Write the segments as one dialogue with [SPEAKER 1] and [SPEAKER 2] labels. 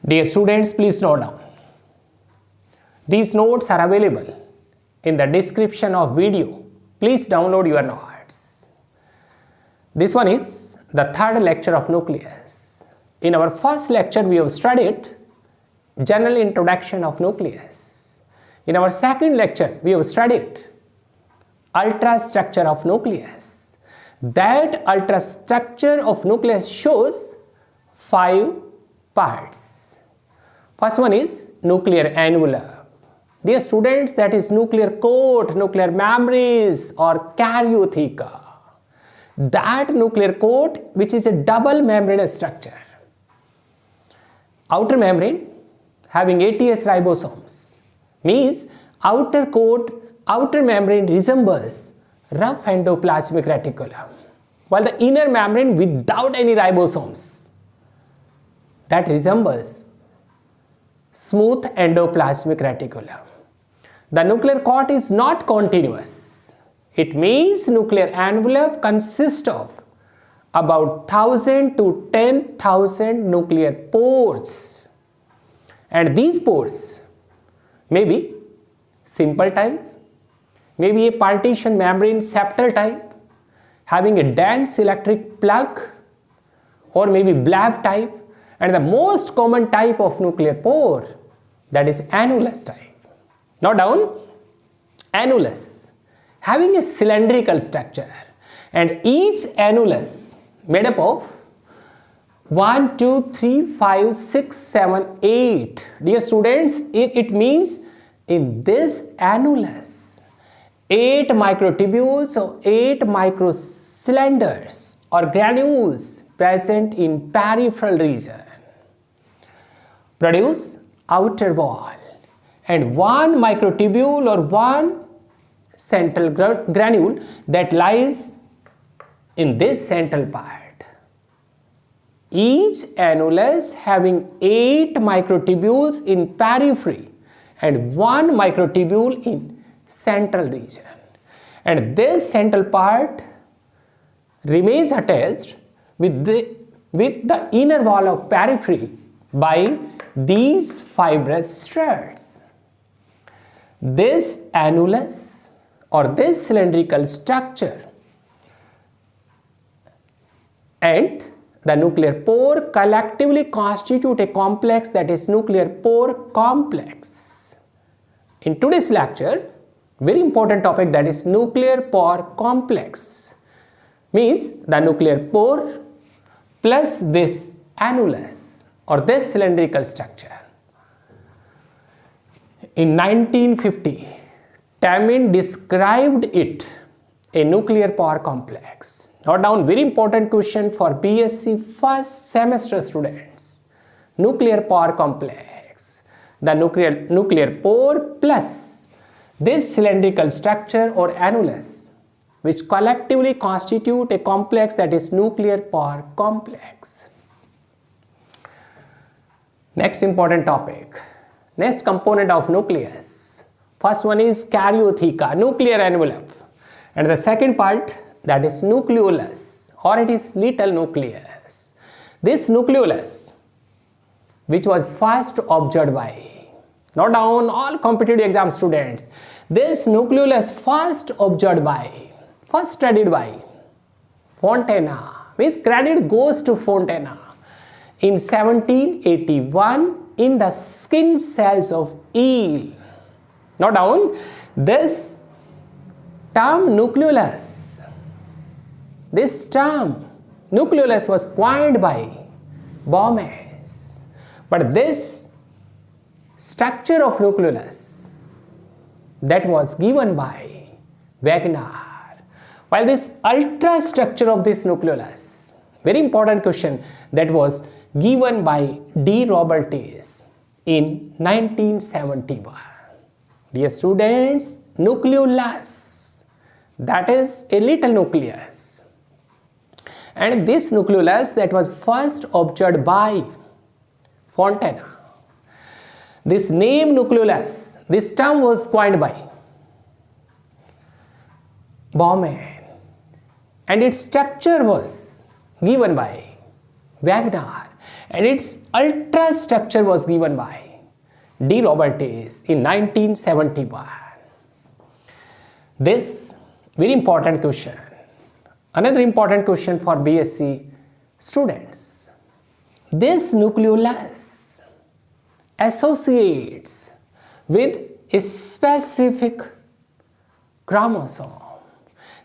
[SPEAKER 1] Dear students, please note down. These notes are available in the description of video. Please download your notes. This one is the third lecture of nucleus. In our first lecture, we have studied general introduction of nucleus. In our second lecture, we have studied ultrastructure of nucleus. That ultrastructure of nucleus shows 5 parts. First one is nuclear envelope. Dear students, that is nuclear coat, nuclear membranes or karyotheca. That nuclear coat, which is a double membranous structure. Outer membrane having ATS ribosomes means outer membrane resembles rough endoplasmic reticulum, while the inner membrane without any ribosomes that resembles smooth endoplasmic reticulum. The nuclear coat is not continuous. It means nuclear envelope consists of about 1000 to 10,000 nuclear pores, and these pores may be simple type, maybe a partition membrane septal type having a dense electric plug, or maybe blab type, and the most common type of nuclear pore, that is annulus type. Note down, annulus having a cylindrical structure, and each annulus made up of 1, 2, 3, 5, 6, 7, 8. Dear students, it means in this annulus 8 microtubules or 8 microcylinders or granules present in peripheral region produce outer wall, and 1 microtubule or 1 central granule that lies in this central part. Each annulus having 8 microtubules in periphery and 1 microtubule in central region, and this central part remains attached with the inner wall of periphery by these fibrous struts. This annulus or this cylindrical structure and the nuclear pore collectively constitute a complex that is nuclear pore complex. In today's lecture, very important topic, that is nuclear pore complex, means the nuclear pore plus this annulus or this cylindrical structure. In 1950, Tamin described it a nuclear pore complex. Note down, very important question for BSc first semester students. Nuclear pore complex, the nuclear pore plus this cylindrical structure or annulus, which collectively constitute a complex that is nuclear pore complex. Next important topic, next component of nucleus. First one is karyotheca, nuclear envelope, and the second part, that is nucleolus, or it is little nucleus. This nucleolus, which was first observed by, note down all competitive exam students, this nucleolus first studied by Fontana, means credit goes to Fontana, in 1781 in the skin cells of eel. Note down, this term nucleolus, was coined by Baumes, but this structure of nucleolus that was given by Wagner, while this ultrastructure of this nucleolus, very important question, that was given by De Robertis in 1971. Dear students, nucleolus, that is a little nucleus, and this nucleolus that was first observed by Fontana. This name nucleolus, this term was coined by Baumann, and its structure was given by Wagner, and its ultrastructure was given by D. Robertis in 1971. This very important question. Another important question for BSc students. This nucleolus associates with a specific chromosome,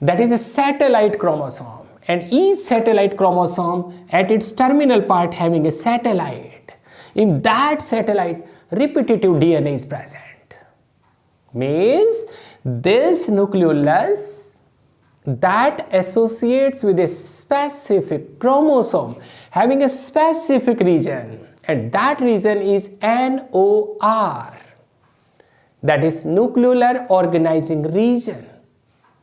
[SPEAKER 1] that is a satellite chromosome, and each satellite chromosome at its terminal part having a satellite. In that satellite, repetitive DNA is present. Means this nucleolus that associates with a specific chromosome having a specific region, and that region is NOR, that is nucleolar organizing region.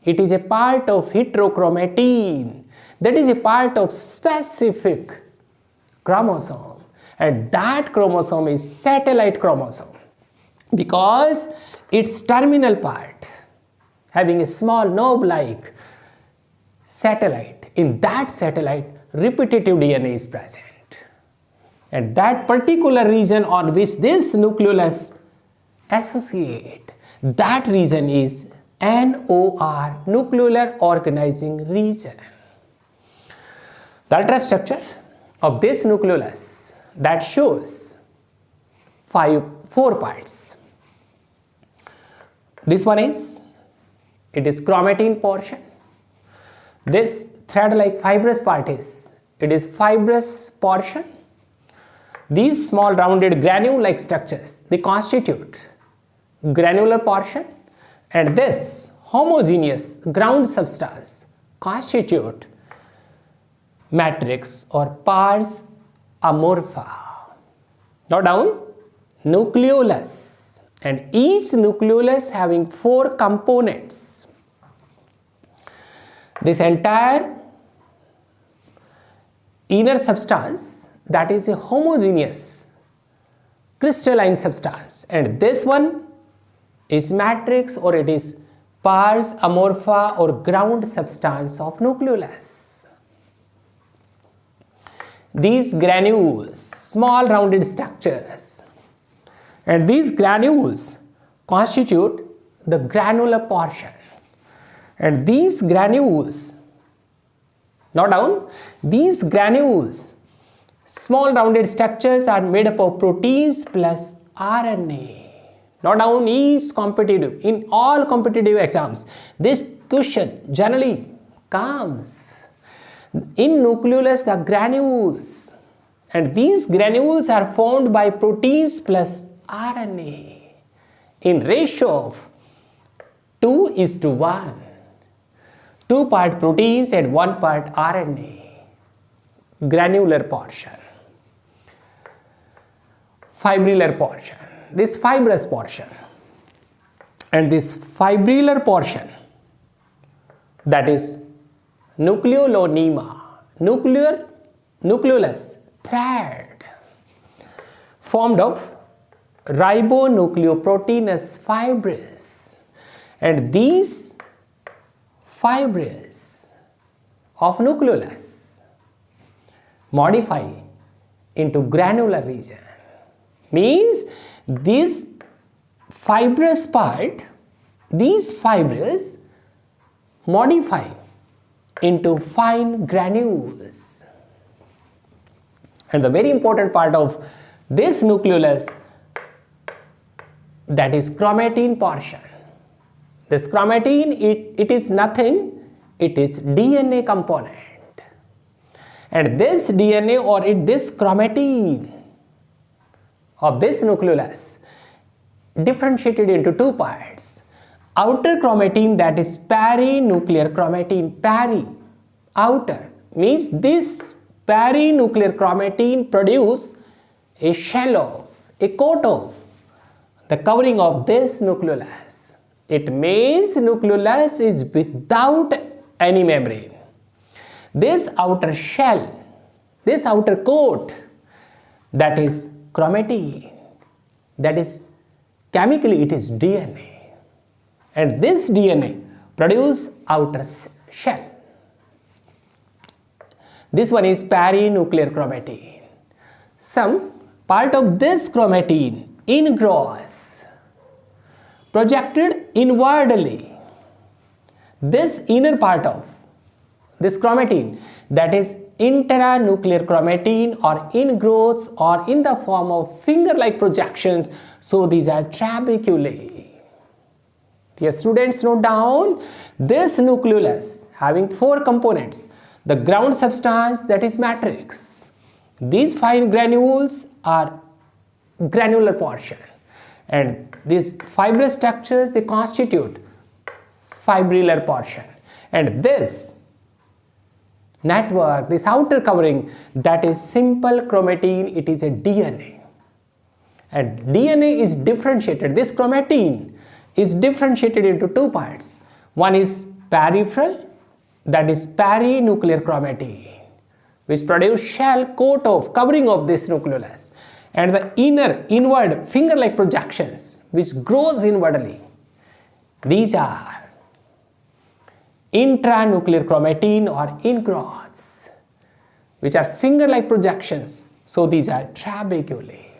[SPEAKER 1] It is a part of heterochromatin, that is a part of specific chromosome, and that chromosome is satellite chromosome because its terminal part having a small knob-like satellite. In that satellite, repetitive DNA is present, and that particular region on which this nucleolus associate, that region is NOR, nucleolar organizing region. The ultrastructure of this nucleolus that shows four parts. This one is, it is chromatin portion. This thread-like fibrous part is, it is fibrous portion. These small rounded granule-like structures, they constitute granular portion, and this homogeneous ground substance constitute matrix or pars amorpha. Now down, nucleolus, and each nucleolus having four components. This entire inner substance, that is a homogeneous crystalline substance, and this one is matrix or it is pars amorpha or ground substance of nucleolus. These granules, small rounded structures, and these granules constitute the granular portion, and these granules, now down, these granules, small rounded structures are made up of proteins plus RNA. Now down, each competitive, in all competitive exams, this question generally comes. In nucleolus, the granules, and these granules are formed by proteins plus RNA in ratio of 2:1. 2 part proteins and 1 part RNA. Granular portion. Fibrillar portion. This fibrous portion, and this fibrillar portion, that is nucleolonema, nucleolus thread formed of ribonucleoproteinous fibres, and these fibres of nucleolus modify into granular region. Means this fibrous part, these fibres modify into fine granules, and the very important part of this nucleolus, that is chromatin portion. This chromatin, it is nothing, it is DNA component, and this DNA or this chromatin of this nucleolus differentiated into 2 parts. Outer chromatin, that is perinuclear chromatin, outer means this perinuclear chromatin produce a shell of, a coat of the covering of this nucleolus. It means nucleolus is without any membrane. This outer shell, this outer coat, that is chromatin, that is chemically it is DNA, and this DNA produce outer shell. This one is perinuclear chromatin. some part of this chromatin ingrows, projected inwardly. This inner part of this chromatin, that is intranuclear chromatin, or ingrowths or in the form of finger-like projections. So these are trabeculae. Dear students, note down this nucleolus having 4 components. The ground substance, that is matrix. These fine granules are granular portion, and these fibrous structures, they constitute fibrillar portion, and this network, this outer covering, that is simple chromatin. It is a DNA, and DNA is differentiated. This chromatin is differentiated into 2 parts. One is peripheral, that is perinuclear chromatin, which produce shell coat of covering of this nucleolus, and the inward finger-like projections which grows inwardly. These are intranuclear chromatin or ingrowths, which are finger-like projections. So these are trabeculae.